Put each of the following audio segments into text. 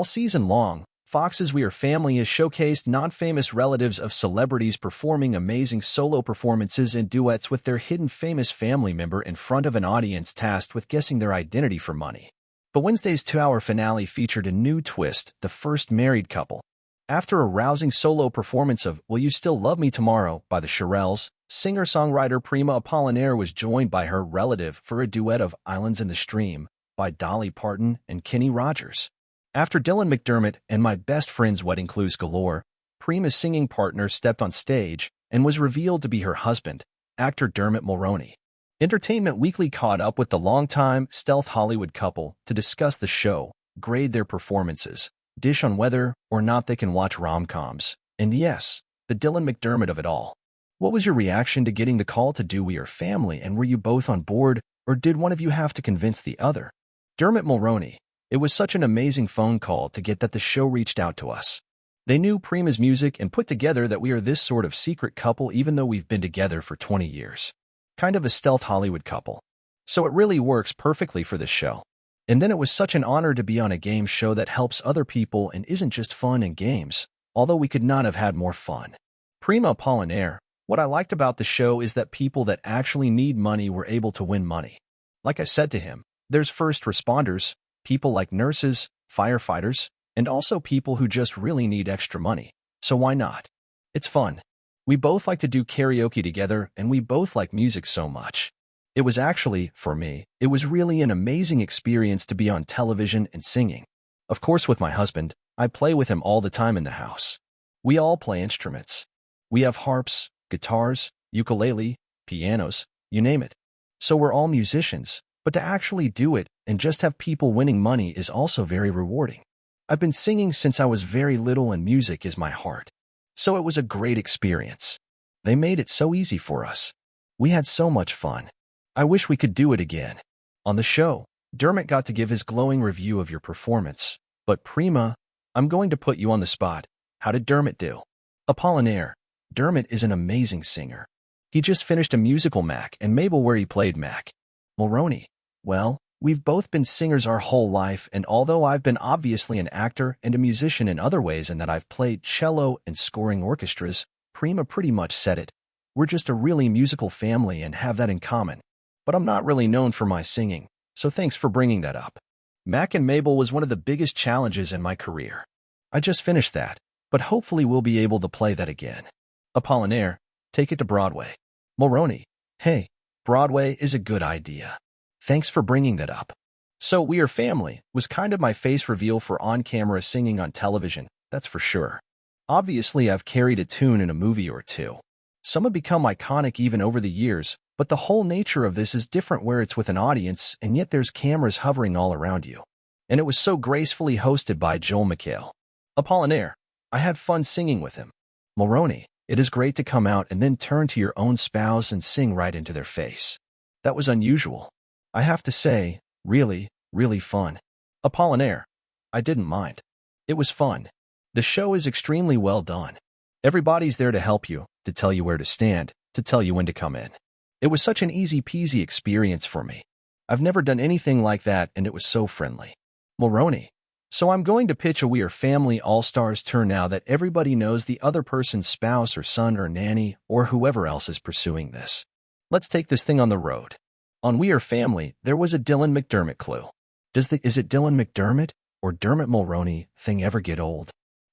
All season long, Fox's We Are Family has showcased non-famous relatives of celebrities performing amazing solo performances and duets with their hidden famous family member in front of an audience tasked with guessing their identity for money. But Wednesday's 2-hour finale featured a new twist, the first married couple. After a rousing solo performance of Will You Still Love Me Tomorrow by the Shirelles, singer-songwriter Prima Apollinaire was joined by her relative for a duet of Islands in the Stream by Dolly Parton and Kenny Rogers. After Dylan McDermott and My Best Friend's Wedding Clues Galore, Prima's singing partner stepped on stage and was revealed to be her husband, actor Dermot Mulroney. Entertainment Weekly caught up with the longtime stealth Hollywood couple to discuss the show, grade their performances, dish on whether or not they can watch rom-coms, and yes, the Dylan McDermott of it all. What was your reaction to getting the call to do We Are Family, and were you both on board, or did one of you have to convince the other? Dermot Mulroney: It was such an amazing phone call to get that the show reached out to us. They knew Prima's music and put together that we are this sort of secret couple even though we've been together for 20 years. Kind of a stealth Hollywood couple. So it really works perfectly for this show. And then it was such an honor to be on a game show that helps other people and isn't just fun and games, although we could not have had more fun. Prima Apollinaire: What I liked about the show is that people that actually need money were able to win money. Like I said to him, there's first responders, people like nurses, firefighters, and also people who just really need extra money. So why not? It's fun. We both like to do karaoke together, and we both like music so much. It was actually, for me, it was really an amazing experience to be on television and singing. Of course, with my husband, I play with him all the time in the house. We all play instruments. We have harps, guitars, ukulele, pianos, you name it. So we're all musicians. But to actually do it and just have people winning money is also very rewarding. I've been singing since I was very little and music is my heart. So it was a great experience. They made it so easy for us. We had so much fun. I wish we could do it again. On the show, Dermot got to give his glowing review of your performance. But Prima, I'm going to put you on the spot. How did Dermot do? Apollinaire: Dermot is an amazing singer. He just finished a musical Mac and Mabel where he played Mac. Mulroney: Well, we've both been singers our whole life, and although I've been obviously an actor and a musician in other ways in that I've played cello and scoring orchestras, Prima pretty much said it. We're just a really musical family and have that in common. But I'm not really known for my singing, so thanks for bringing that up. Mac and Mabel was one of the biggest challenges in my career. I just finished that, but hopefully we'll be able to play that again. Apollinaire: Take it to Broadway. Mulroney: Hey, Broadway is a good idea. Thanks for bringing that up. So We Are Family was kind of my face reveal for on-camera singing on television, that's for sure. Obviously, I've carried a tune in a movie or two. Some have become iconic even over the years, but the whole nature of this is different where it's with an audience and yet there's cameras hovering all around you. And it was so gracefully hosted by Joel McHale. Apollinaire: I had fun singing with him. Mulroney: It is great to come out and then turn to your own spouse and sing right into their face. That was unusual. I have to say, really, really fun. Apollinaire: I didn't mind. It was fun. The show is extremely well done. Everybody's there to help you, to tell you where to stand, to tell you when to come in. It was such an easy-peasy experience for me. I've never done anything like that, and it was so friendly. Mulroney: So I'm going to pitch a We Are Family All-Stars tour now that everybody knows the other person's spouse or son or nanny or whoever else is pursuing this. Let's take this thing on the road. On We Are Family, there was a Dylan McDermott clue. Is it Dylan McDermott or Dermot Mulroney thing ever get old?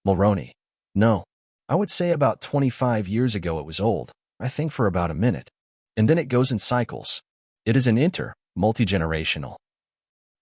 Mulroney: No. I would say about 25 years ago it was old, I think for about a minute. And then it goes in cycles. It is an multi-generational.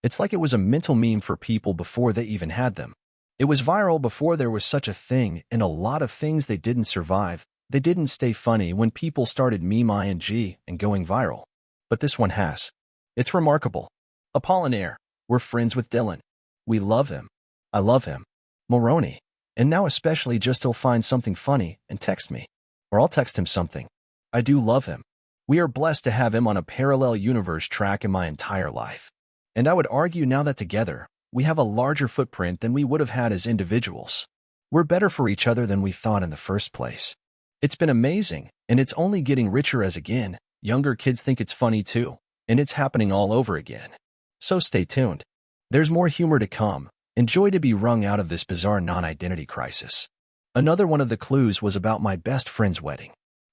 It's like it was a mental meme for people before they even had them. It was viral before there was such a thing, and a lot of things they didn't survive. They didn't stay funny when people started meme-ing and going viral. But this one has. It's remarkable. Apollinaire: We're friends with Dylan. We love him. I love him. Mulroney: And now especially just he'll find something funny and text me. Or I'll text him something. I do love him. We are blessed to have him on a parallel universe track in my entire life. And I would argue now that together, we have a larger footprint than we would have had as individuals. We're better for each other than we thought in the first place. It's been amazing, and it's only getting richer as again, younger kids think it's funny too, and it's happening all over again. So stay tuned. There's more humor to come, Enjoy to be wrung out of this bizarre non-identity crisis. Another one of the clues was about my best friend's wedding.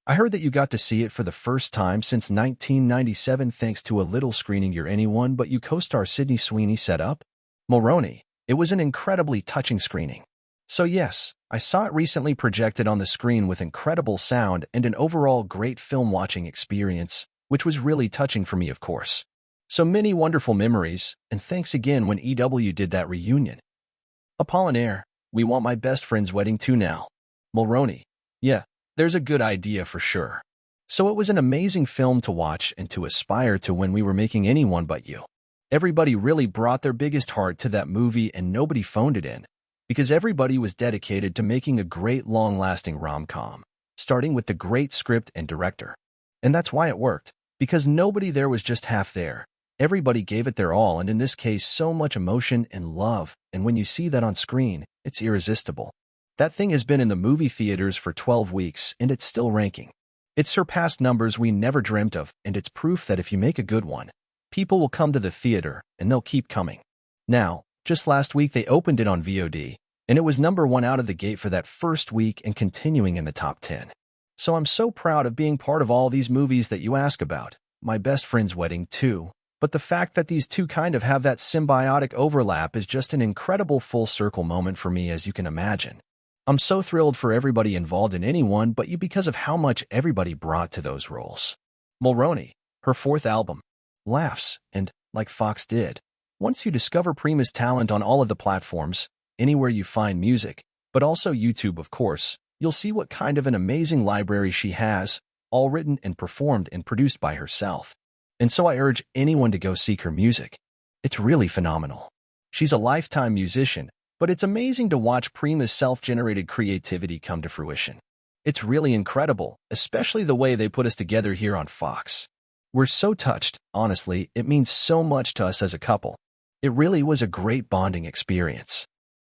I heard that you got to see it for the first time since 1997 thanks to a little screening your anyone but you co-star Sydney Sweeney set up. Mulroney. It was an incredibly touching screening. So yes, I saw it recently projected on the screen with incredible sound and an overall great film watching experience, which was really touching for me, of course. So many wonderful memories, and thanks again when EW did that reunion. Apollinaire. We want my best friend's wedding too now. Mulroney. Yeah, there's a good idea for sure. So it was an amazing film to watch and to aspire to when we were making Anyone But You. Everybody really brought their biggest heart to that movie and nobody phoned it in, because everybody was dedicated to making a great long-lasting rom-com, starting with the great script and director. And that's why it worked, because nobody there was just half there. Everybody gave it their all, and in this case, so much emotion and love, and when you see that on screen, it's irresistible. That thing has been in the movie theaters for 12 weeks, and it's still ranking. It's surpassed numbers we never dreamt of, and it's proof that if you make a good one, people will come to the theater, and they'll keep coming. Now, just last week they opened it on VOD, and it was #1 out of the gate for that first week and continuing in the top 10. So I'm so proud of being part of all these movies that you ask about. My best friend's wedding, too. But the fact that these two kind of have that symbiotic overlap is just an incredible full-circle moment for me, as you can imagine. I'm so thrilled for everybody involved in Anyone But You because of how much everybody brought to those roles. Mulroney. Her 4th album. Laughs, and, like Fox did, once you discover Prima's talent on all of the platforms, anywhere you find music, but also YouTube, of course, you'll see what kind of an amazing library she has, all written and performed and produced by herself. And so I urge anyone to go seek her music. It's really phenomenal. She's a lifetime musician, but it's amazing to watch Prima's self-generated creativity come to fruition. It's really incredible, especially the way they put us together here on Fox. We're so touched, honestly, it means so much to us as a couple. It really was a great bonding experience.